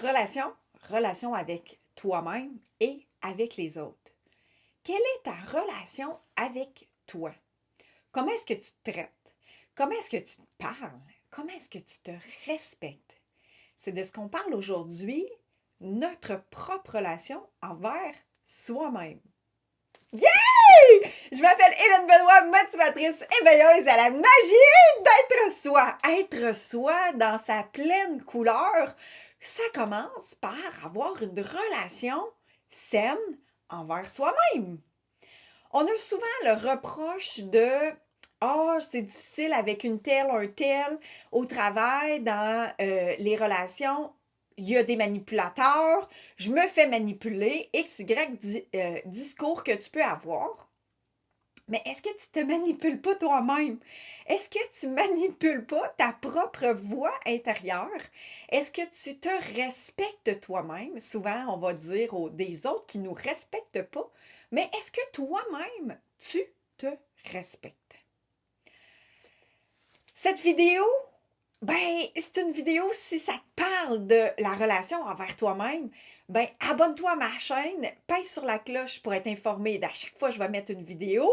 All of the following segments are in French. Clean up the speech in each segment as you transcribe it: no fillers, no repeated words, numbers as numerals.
Relation avec toi-même et avec les autres. Quelle est ta relation avec toi? Comment est-ce que tu te traites? Comment est-ce que tu te parles? Comment est-ce que tu te respectes? C'est de ce qu'on parle aujourd'hui, notre propre relation envers soi-même. Yay! Je m'appelle Hélène Benoît, motivatrice éveilleuse à la magie d'être soi. Être soi dans sa pleine couleur, ça commence par avoir une relation saine envers soi-même. On a souvent le reproche de ah, c'est difficile avec une telle, un tel, au travail, dans les relations, il y a des manipulateurs, je me fais manipuler, X, Y discours que tu peux avoir. Mais est-ce que tu te manipules pas toi-même? Est-ce que tu manipules pas ta propre voix intérieure? Est-ce que tu te respectes toi-même? Souvent, on va dire des autres qui nous respectent pas, mais est-ce que toi-même, tu te respectes? Cette vidéo, c'est une vidéo, si ça te parle de la relation envers toi-même, abonne-toi à ma chaîne, pèse sur la cloche pour être informé d'à chaque fois que je vais mettre une vidéo.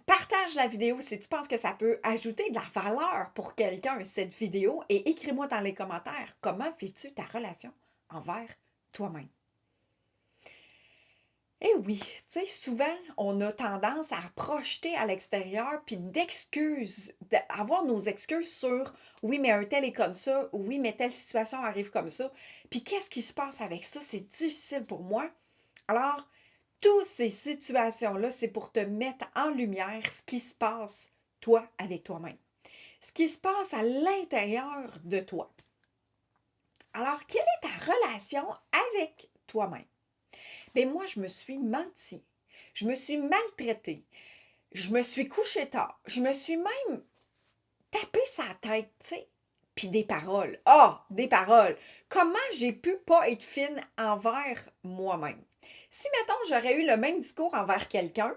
Partage la vidéo si tu penses que ça peut ajouter de la valeur pour quelqu'un, cette vidéo, et écris-moi dans les commentaires comment vis-tu ta relation envers toi-même. Eh oui, tu sais, souvent, on a tendance à projeter à l'extérieur, puis d'excuses, avoir nos excuses sur oui, mais un tel est comme ça, oui, mais telle situation arrive comme ça. Puis qu'est-ce qui se passe avec ça? C'est difficile pour moi. Alors, toutes ces situations-là, c'est pour te mettre en lumière ce qui se passe, toi, avec toi-même. Ce qui se passe à l'intérieur de toi. Alors, quelle est ta relation avec toi-même? Bien, moi, je me suis menti. Je me suis maltraitée. Je me suis couchée tard. Je me suis même tapé sa tête, tu sais. Puis des paroles. Ah, des paroles. Comment j'ai pu pas être fine envers moi-même? Si, mettons, j'aurais eu le même discours envers quelqu'un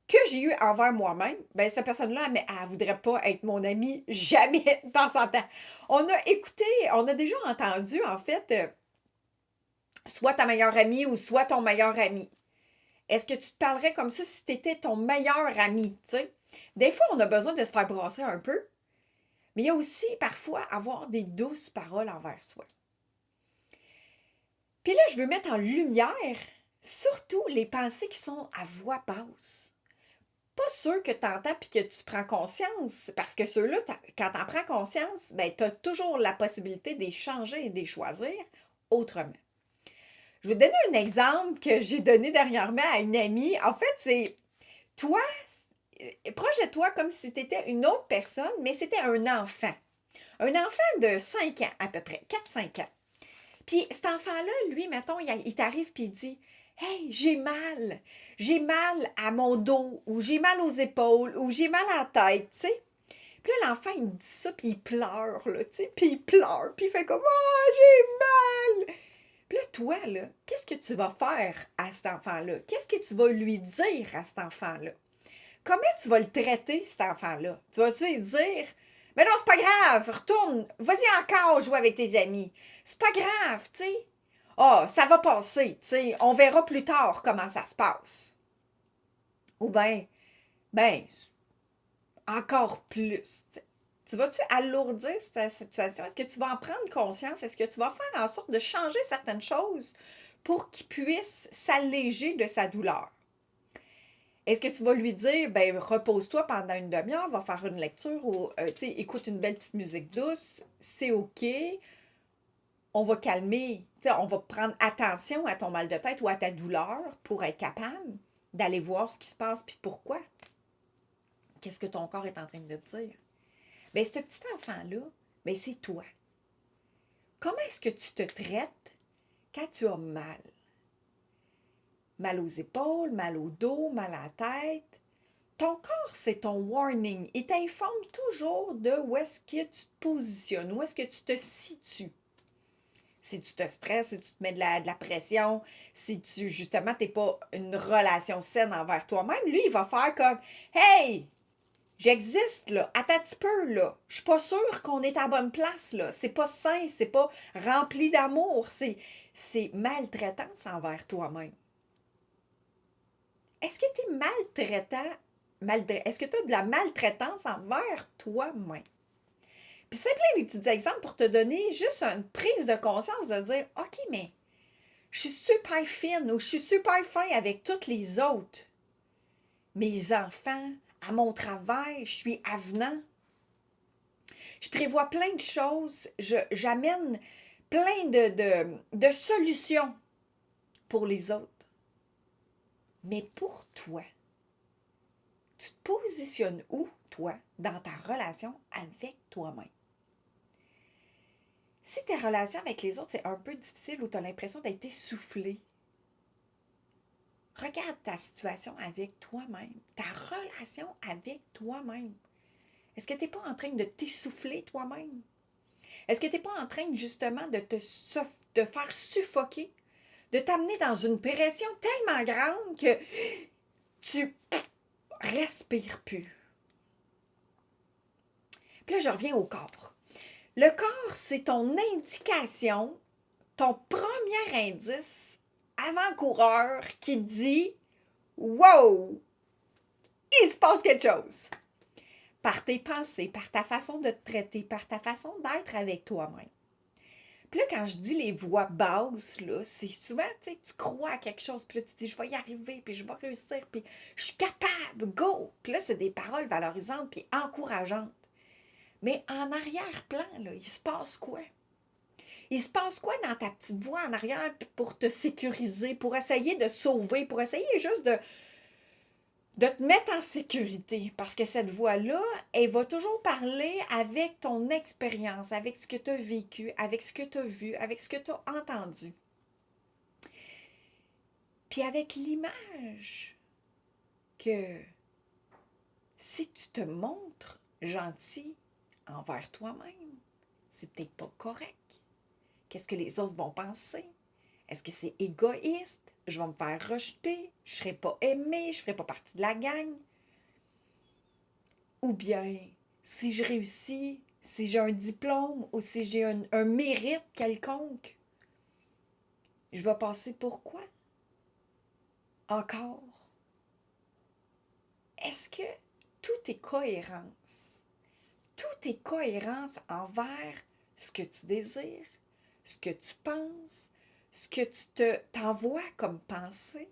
que j'ai eu envers moi-même, ben cette personne-là, elle ne voudrait pas être mon amie jamais dans son temps. On a écouté, on a déjà entendu, en fait, soit ta meilleure amie ou soit ton meilleur ami. Est-ce que tu te parlerais comme ça si tu étais ton meilleur ami, tu sais? Des fois, on a besoin de se faire brasser un peu, mais il y a aussi parfois avoir des douces paroles envers soi. Puis là, je veux mettre en lumière surtout les pensées qui sont à voix basse. Pas ceux que tu entends puis que tu prends conscience, parce que ceux-là, quand tu en prends conscience, tu as toujours la possibilité de les changer et de les choisir autrement. Je vais te donner un exemple que j'ai donné dernièrement à une amie. En fait, c'est toi, projette-toi comme si tu étais une autre personne, mais c'était un enfant. Un enfant de 5 ans à peu près, 4-5 ans. Puis cet enfant-là, lui, mettons, il t'arrive puis il dit hey, j'ai mal à mon dos, ou j'ai mal aux épaules, ou j'ai mal à la tête, tu sais. Puis là, l'enfant, il me dit ça, puis il pleure, là, tu sais, puis il pleure, puis il fait comme ah, j'ai mal. Puis là, toi, là, qu'est-ce que tu vas faire à cet enfant-là? Qu'est-ce que tu vas lui dire à cet enfant-là? Comment tu vas le traiter, cet enfant-là? Tu vas-tu lui dire mais non, c'est pas grave, retourne, vas-y encore jouer avec tes amis. C'est pas grave, tu sais. Ah, ça va passer, tu sais. On verra plus tard comment ça se passe. Ou ben, encore plus. T'sais. Tu vas-tu alourdir cette situation? Est-ce que tu vas en prendre conscience? Est-ce que tu vas faire en sorte de changer certaines choses pour qu'il puisse s'alléger de sa douleur? Est-ce que tu vas lui dire, repose-toi pendant une demi-heure, va faire une lecture ou, écoute une belle petite musique douce, c'est OK, on va calmer, on va prendre attention à ton mal de tête ou à ta douleur pour être capable d'aller voir ce qui se passe puis pourquoi. Qu'est-ce que ton corps est en train de te dire? Bien, ce petit enfant-là, c'est toi. Comment est-ce que tu te traites quand tu as mal? Mal aux épaules, mal au dos, mal à la tête. Ton corps, c'est ton warning. Il t'informe toujours de où est-ce que tu te positionnes, où est-ce que tu te situes. Si tu te stresses, si tu te mets de la pression, si tu, justement, tu n'es pas une relation saine envers toi-même, lui, il va faire comme « Hey, J'existe, là. Attends un petit peu, là. Je suis pas sûre qu'on est à la bonne place, là. C'est pas sain, c'est pas rempli d'amour. C'est maltraitance envers toi-même. Est-ce que tu es maltraitant? Est-ce que tu as de la maltraitance envers toi-même? Puis c'est plein de petits exemples pour te donner juste une prise de conscience de dire, OK, mais je suis super fine ou je suis super fin avec toutes les autres. Mes enfants, à mon travail, je suis avenant. Je prévois plein de choses. J'amène plein de solutions pour les autres. Mais pour toi, tu te positionnes où, toi, dans ta relation avec toi-même? Si tes relations avec les autres, c'est un peu difficile ou tu as l'impression d'être essoufflé, regarde ta situation avec toi-même, ta relation avec toi-même. Est-ce que tu n'es pas en train de t'essouffler toi-même? Est-ce que tu n'es pas en train justement de faire suffoquer, de t'amener dans une pression tellement grande que tu respires plus? Puis là, je reviens au corps. Le corps, c'est ton indication, ton premier indice avant-coureur qui dit « Wow! Il se passe quelque chose! » Par tes pensées, par ta façon de te traiter, par ta façon d'être avec toi-même. Puis là, quand je dis les voix basses, là, c'est souvent, tu sais, tu crois à quelque chose, puis là, tu dis, je vais y arriver, puis je vais réussir, puis je suis capable, go! Puis là, c'est des paroles valorisantes, puis encourageantes. Mais en arrière-plan, là, il se passe quoi? Il se passe quoi dans ta petite voix en arrière pour te sécuriser, pour essayer de sauver, pour essayer juste de te mettre en sécurité? Parce que cette voix-là, elle va toujours parler avec ton expérience, avec ce que tu as vécu, avec ce que tu as vu, avec ce que tu as entendu. Puis avec l'image que si tu te montres gentil envers toi-même, c'est peut-être pas correct. Qu'est-ce que les autres vont penser? Est-ce que c'est égoïste? Je vais me faire rejeter? Je ne serai pas aimée? Je ne ferai pas partie de la gang? Ou bien, si je réussis, si j'ai un diplôme ou si j'ai un mérite quelconque, je vais passer pour quoi? Encore? Est-ce que tout est cohérence? Tout est cohérence envers ce que tu désires, ce que tu penses, ce que tu t'envoies comme pensée.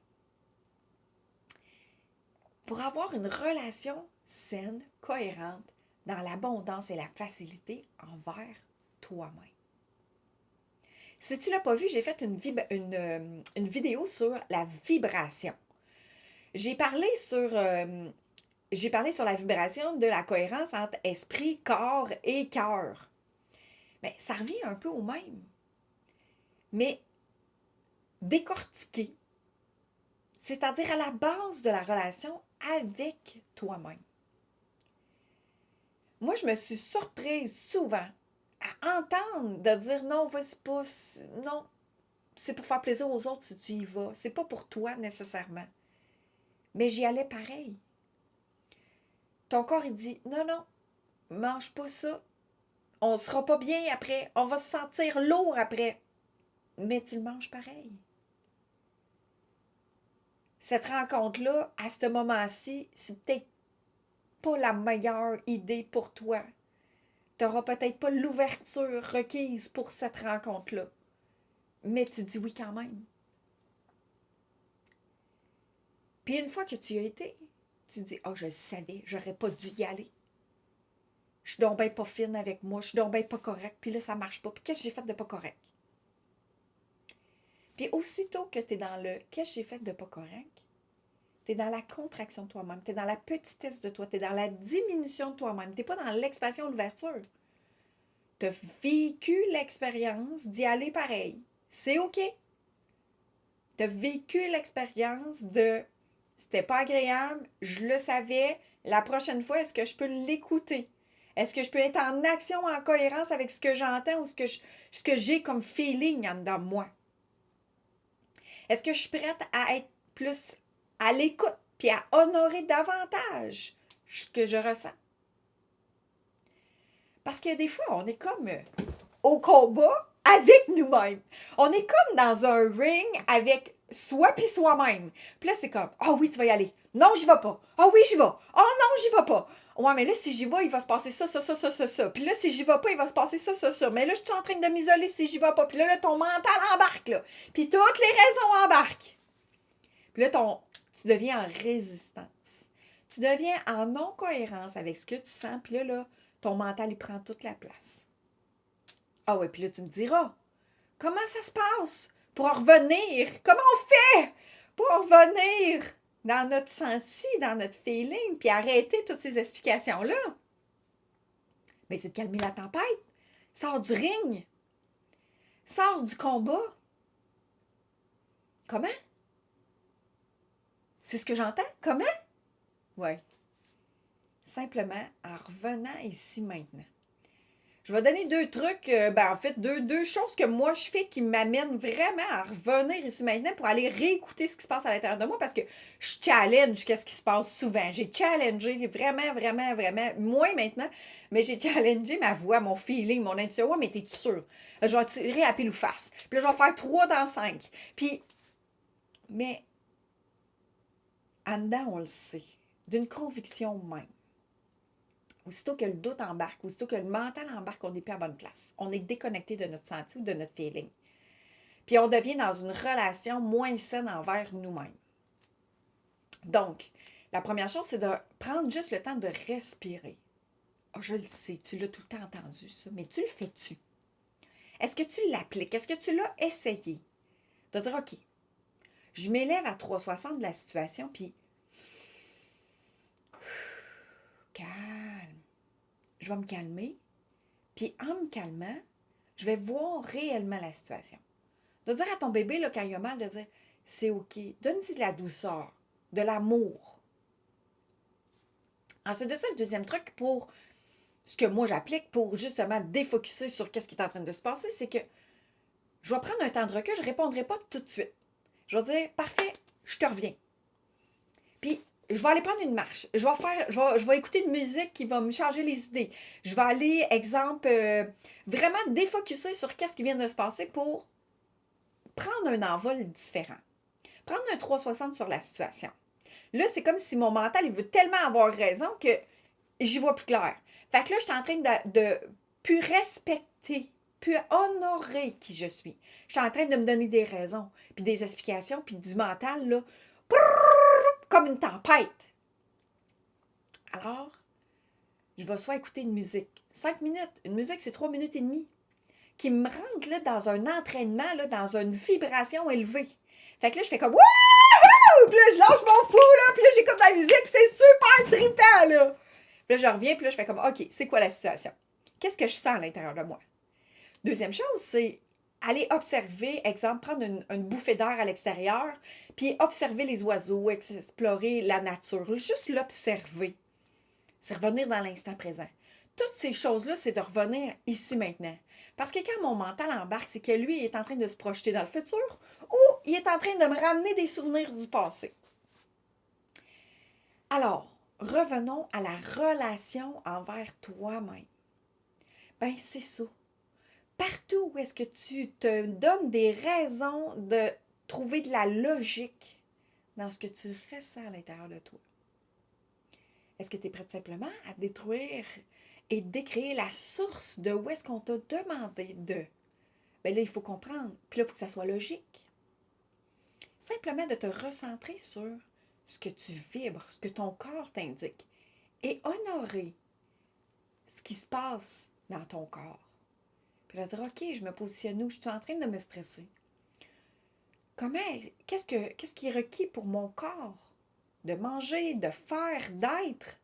Pour avoir une relation saine, cohérente, dans l'abondance et la facilité envers toi-même. Si tu ne l'as pas vu, j'ai fait une vidéo sur la vibration. J'ai parlé sur la vibration de la cohérence entre esprit, corps et cœur. Mais ça revient un peu au même. Mais décortiqué, c'est-à-dire à la base de la relation avec toi-même. Moi, je me suis surprise souvent à entendre de dire non, vas-y pas, non, c'est pour faire plaisir aux autres si tu y vas. C'est pas pour toi nécessairement. Mais j'y allais pareil. Ton corps, il dit non, non, mange pas ça. On sera pas bien après. On va se sentir lourd après. Mais tu le manges pareil. Cette rencontre-là, à ce moment-ci, c'est peut-être pas la meilleure idée pour toi. Tu n'auras peut-être pas l'ouverture requise pour cette rencontre-là. Mais tu dis oui quand même. Puis une fois que tu y as été, tu dis « Ah, je le savais, j'aurais pas dû y aller. Je suis donc bien pas fine avec moi, je suis donc bien pas correcte, puis là, ça marche pas. Puis qu'est-ce que j'ai fait de pas correct? » Puis aussitôt que tu es dans le « Qu'est-ce que j'ai fait de pas correct? » Tu es dans la contraction de toi-même, tu es dans la petitesse de toi, tu es dans la diminution de toi-même, tu n'es pas dans l'expansion, l'ouverture. Tu as vécu l'expérience d'y aller pareil. C'est OK. Tu as vécu l'expérience de c'était pas agréable, je le savais. La prochaine fois, est-ce que je peux l'écouter? Est-ce que je peux être en action, en cohérence avec ce que j'entends ou ce que j'ai comme feeling en dedans de moi? Est-ce que je suis prête à être plus à l'écoute puis à honorer davantage ce que je ressens? Parce que des fois, on est comme au combat avec nous-mêmes. On est comme dans un ring avec soi puis soi-même. Puis là, c'est comme, ah oh oui, tu vas y aller. Non, j'y vais pas. Ah oh oui, j'y vais. Oh non, j'y vais pas. Ouais, mais là, si j'y vais, il va se passer ça, ça, ça, ça, ça, ça. Puis là, si j'y vais pas, il va se passer ça, ça, ça. Mais là, je suis en train de m'isoler si j'y vais pas. Puis là, ton mental embarque, là. Puis toutes les raisons embarquent. Puis là, tu deviens en résistance. Tu deviens en non-cohérence avec ce que tu sens. Puis là, ton mental, il prend toute la place. Ah ouais, puis là, tu me diras, comment ça se passe pour en revenir? Comment on fait pour en revenir dans notre senti, dans notre feeling, puis arrêter toutes ces explications-là? Bien, c'est de calmer la tempête. Sors du ring. Sors du combat. Comment? C'est ce que j'entends? Comment? Oui. Simplement en revenant ici maintenant. Je vais donner deux trucs, en fait, deux choses que moi je fais qui m'amènent vraiment à revenir ici maintenant pour aller réécouter ce qui se passe à l'intérieur de moi parce que je challenge qu'est-ce qui se passe souvent. J'ai challengé vraiment, vraiment, vraiment, moins maintenant, mais j'ai challengé ma voix, mon feeling, mon intuition. Ouais, mais t'es-tu sûr? Je vais tirer à pile ou face. Puis là, je vais faire 3 dans 5. Puis, mais en dedans, on le sait, d'une conviction même. Aussitôt que le doute embarque, aussitôt que le mental embarque, on n'est plus à bonne place. On est déconnecté de notre senti ou de notre feeling. Puis on devient dans une relation moins saine envers nous-mêmes. Donc, la première chose, c'est de prendre juste le temps de respirer. Oh, je le sais, tu l'as tout le temps entendu, ça, mais tu le fais-tu? Est-ce que tu l'appliques? Est-ce que tu l'as essayé? De dire, OK, je m'élève à 360 de la situation, puis calme. Je vais me calmer. Puis en me calmant, je vais voir réellement la situation. De dire à ton bébé, là, quand il a mal, de dire, c'est OK. Donne-lui de la douceur, de l'amour. Ensuite de ça, le deuxième truc pour ce que moi j'applique pour justement défocuser sur ce qui est en train de se passer, c'est que je vais prendre un temps de recul, je ne répondrai pas tout de suite. Je vais dire, parfait, je te reviens. Puis, je vais aller prendre une marche. Je vais écouter une musique qui va me changer les idées. Je vais aller, exemple, vraiment défocuser sur qu'est-ce qui vient de se passer pour prendre un envol différent. Prendre un 360 sur la situation. Là, c'est comme si mon mental, il veut tellement avoir raison que j'y vois plus clair. Fait que là, je suis en train de plus respecter, plus honorer qui je suis. Je suis en train de me donner des raisons, puis des explications, puis du mental, là, comme une tempête. Alors, je vais soit écouter une musique, 5 minutes. Une musique, c'est 3 minutes et demie, qui me rentre là, dans un entraînement, là, dans une vibration élevée. Fait que là, je fais comme wouhou! Puis là, je lâche mon fou, là, puis là, j'écoute la musique, puis c'est super trippant, là. Puis là, je reviens, puis là, je fais comme OK, c'est quoi la situation? Qu'est-ce que je sens à l'intérieur de moi? Deuxième chose, c'est aller observer, exemple, prendre une bouffée d'air à l'extérieur, puis observer les oiseaux, explorer la nature, juste l'observer. C'est revenir dans l'instant présent. Toutes ces choses-là, c'est de revenir ici maintenant. Parce que quand mon mental embarque, c'est que lui, il est en train de se projeter dans le futur ou il est en train de me ramener des souvenirs du passé. Alors, revenons à la relation envers toi-même. Ben, c'est ça. Partout où est-ce que tu te donnes des raisons de trouver de la logique dans ce que tu ressens à l'intérieur de toi. Est-ce que tu es prête simplement à détruire et décréer la source de où est-ce qu'on t'a demandé de? Bien là, il faut comprendre. Puis là, il faut que ça soit logique. Simplement de te recentrer sur ce que tu vibres, ce que ton corps t'indique. Et honorer ce qui se passe dans ton corps. Puis là, dire, OK, je me positionne où? Je suis en train de me stresser. Qu'est-ce qui est requis pour mon corps? De manger, de faire, d'être.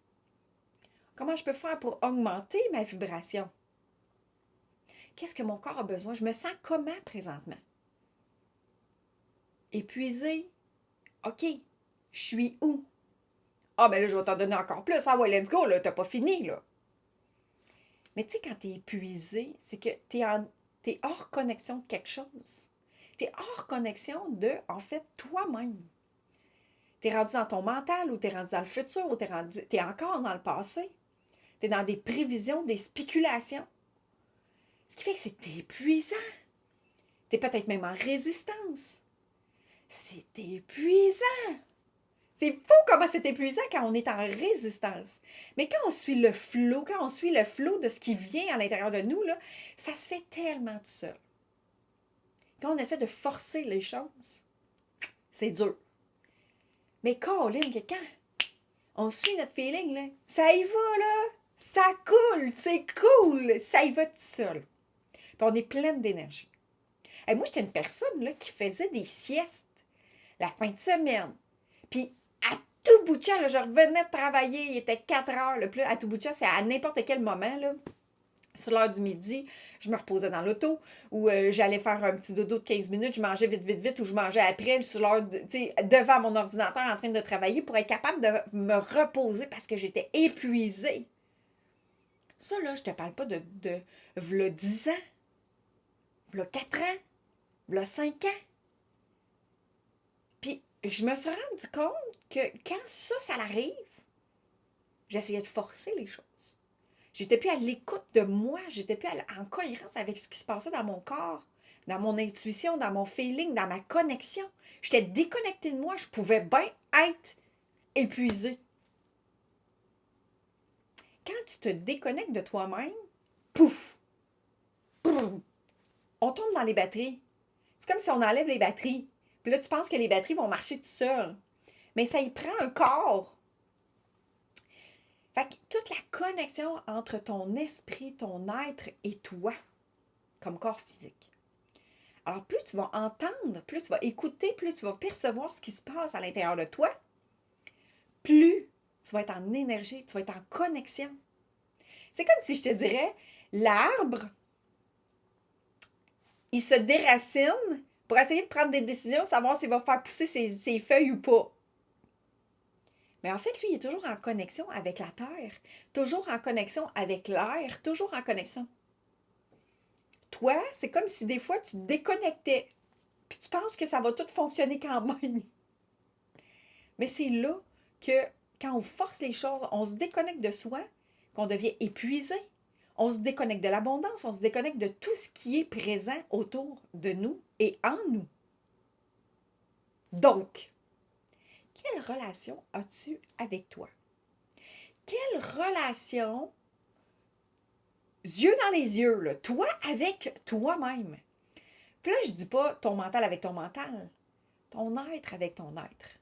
Comment je peux faire pour augmenter ma vibration? Qu'est-ce que mon corps a besoin? Je me sens comment présentement? Épuisé. OK, je suis où? Ah, ben là, je vais t'en donner encore plus. Ah ouais, let's go, là, t'as pas fini, là. Mais tu sais, quand t'es épuisé, c'est que t'es hors connexion de quelque chose. T'es hors connexion de, en fait, toi-même. T'es rendu dans ton mental, ou t'es rendu dans le futur, ou t'es encore dans le passé. Tu es dans des prévisions, des spéculations. Ce qui fait que c'est épuisant. Tu es peut-être même en résistance. C'est épuisant. C'est fou comment c'est épuisant quand on est en résistance. Mais quand on suit le flot, de ce qui vient à l'intérieur de nous, là, ça se fait tellement tout seul. Quand on essaie de forcer les choses, c'est dur. Mais Colin, que quand on suit notre feeling, là, ça y va, là. Ça coule, c'est cool. Ça y va tout seul. Puis on est pleine d'énergie. Et moi, j'étais une personne là, qui faisait des siestes la fin de semaine. Puis à tout bout de champ, là, je revenais de travailler, il était 4 heures. Là, puis là, à tout bout de champ, c'est à n'importe quel moment, là, sur l'heure du midi, je me reposais dans l'auto, ou j'allais faire un petit dodo de 15 minutes, je mangeais vite, vite, vite, ou je mangeais après, sur l'heure, devant mon ordinateur en train de travailler pour être capable de me reposer parce que j'étais épuisée. Ça, là, je te parle pas de v'là 10 ans, v'là 4 ans, v'là 5 ans. Puis, je me suis rendu compte que quand ça l'arrive, j'essayais de forcer les choses. J'étais plus à l'écoute de moi, j'étais plus en cohérence avec ce qui se passait dans mon corps, dans mon intuition, dans mon feeling, dans ma connexion. J'étais déconnectée de moi, je pouvais bien être épuisée. Quand tu te déconnectes de toi-même, pouf! Brrr, on tombe dans les batteries. C'est comme si on enlève les batteries. Puis là, tu penses que les batteries vont marcher tout seules. Mais ça y prend un corps. Fait que toute la connexion entre ton esprit, ton être et toi, comme corps physique. Alors, plus tu vas entendre, plus tu vas écouter, plus tu vas percevoir ce qui se passe à l'intérieur de toi, plus tu vas être en énergie, tu vas être en connexion. C'est comme si je te dirais, l'arbre, il se déracine pour essayer de prendre des décisions, savoir s'il va faire pousser ses feuilles ou pas. Mais en fait, lui, il est toujours en connexion avec la terre, toujours en connexion avec l'air, toujours en connexion. Toi, c'est comme si des fois, tu te déconnectais, puis tu penses que ça va tout fonctionner quand même. Mais c'est là que, quand on force les choses, on se déconnecte de soi, qu'on devient épuisé. On se déconnecte de l'abondance, on se déconnecte de tout ce qui est présent autour de nous et en nous. Donc, quelle relation as-tu avec toi? Quelle relation, yeux dans les yeux, là, toi avec toi-même? Puis là, je dis pas ton mental avec ton mental, ton être avec ton être.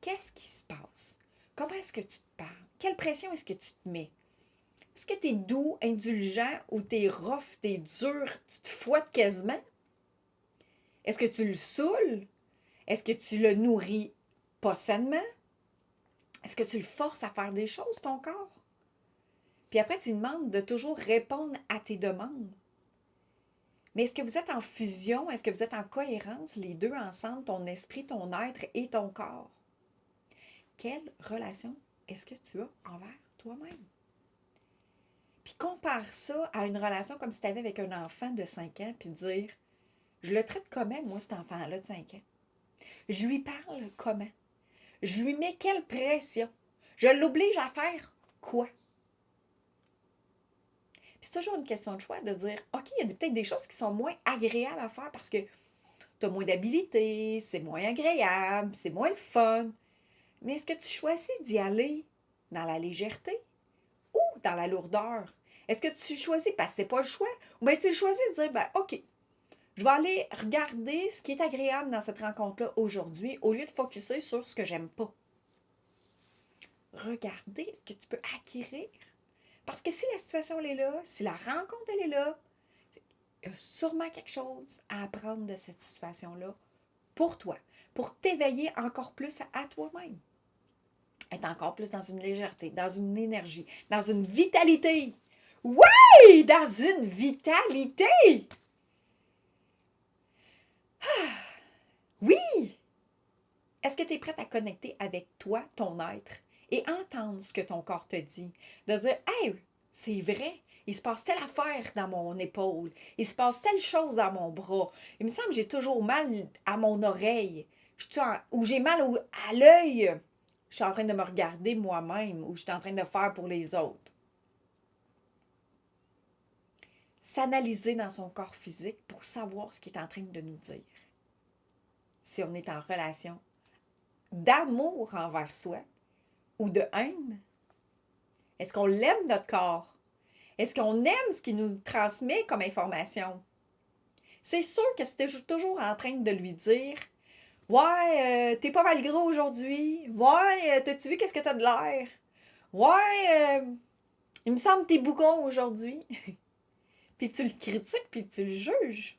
Qu'est-ce qui se passe? Comment est-ce que tu te parles? Quelle pression est-ce que tu te mets? Est-ce que tu es doux, indulgent ou tu es rough, tu es dur, tu te fouettes quasiment? Est-ce que tu le saoules? Est-ce que tu le nourris pas sainement? Est-ce que tu le forces à faire des choses, ton corps? Puis après, tu lui demandes de toujours répondre à tes demandes. Mais est-ce que vous êtes en fusion? Est-ce que vous êtes en cohérence, les deux ensemble, ton esprit, ton être et ton corps? Quelle relation est-ce que tu as envers toi-même? Puis compare ça à une relation comme si tu avais avec un enfant de 5 ans, puis dire, je le traite comment, moi, cet enfant-là de 5 ans? Je lui parle comment? Je lui mets quelle pression? Je l'oblige à faire quoi? Puis c'est toujours une question de choix de dire, OK, il y a peut-être des choses qui sont moins agréables à faire parce que tu as moins d'habilité, c'est moins agréable, c'est moins le fun. Mais est-ce que tu choisis d'y aller dans la légèreté ou dans la lourdeur? Est-ce que tu choisis parce que c'est pas le choix? Ou bien tu choisis de dire, ben OK, je vais aller regarder ce qui est agréable dans cette rencontre-là aujourd'hui au lieu de focusser sur ce que j'aime pas. Regardez ce que tu peux acquérir. Parce que si la situation elle est là, si la rencontre elle est là, il y a sûrement quelque chose à apprendre de cette situation-là pour toi, pour t'éveiller encore plus à toi-même. Être encore plus dans une légèreté, dans une énergie, dans une vitalité. Oui, dans une vitalité. Oui. Est-ce que tu es prête à connecter avec toi, ton être, et entendre ce que ton corps te dit? De dire, hey, c'est vrai, il se passe telle affaire dans mon épaule, il se passe telle chose dans mon bras. Il me semble que j'ai toujours mal à mon oreille, ou j'ai mal à l'œil. Je suis en train de me regarder moi-même, ou je suis en train de faire pour les autres. s'analyser dans son corps physique pour savoir ce qu'il est en train de nous dire. Si on est en relation d'amour envers soi ou de haine, est-ce qu'on l'aime notre corps? Est-ce qu'on aime ce qu'il nous transmet comme information? C'est sûr que si t'es toujours en train de lui dire « Ouais, t'es pas mal gros aujourd'hui. Ouais, t'as-tu vu qu'est-ce que t'as de l'air? Ouais, il me semble que t'es bougon aujourd'hui. » Puis tu le critiques, puis tu le juges.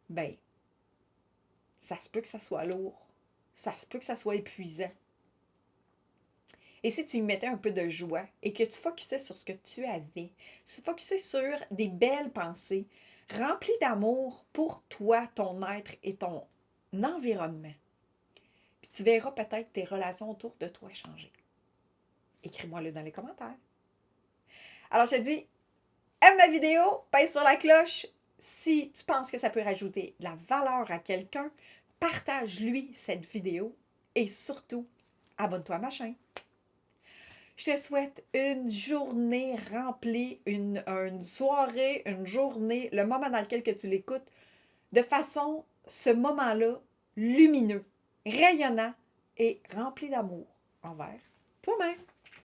Ben, ça se peut que ça soit lourd. Ça se peut que ça soit épuisant. Et si tu y mettais un peu de joie et que tu focusais sur ce que tu avais, tu focusais sur des belles pensées, remplies d'amour pour toi, ton être et ton environnement, puis tu verras peut-être tes relations autour de toi changer. Écris-moi-le dans les commentaires. Alors, je te dis, aime ma vidéo, pèse sur la cloche. Si tu penses que ça peut rajouter de la valeur à quelqu'un, partage-lui cette vidéo et surtout, abonne-toi à ma chaîne. Je te souhaite une journée remplie, une soirée, une journée, le moment dans lequel que tu l'écoutes, de façon, ce moment-là, lumineux, rayonnant et rempli d'amour envers toi-même.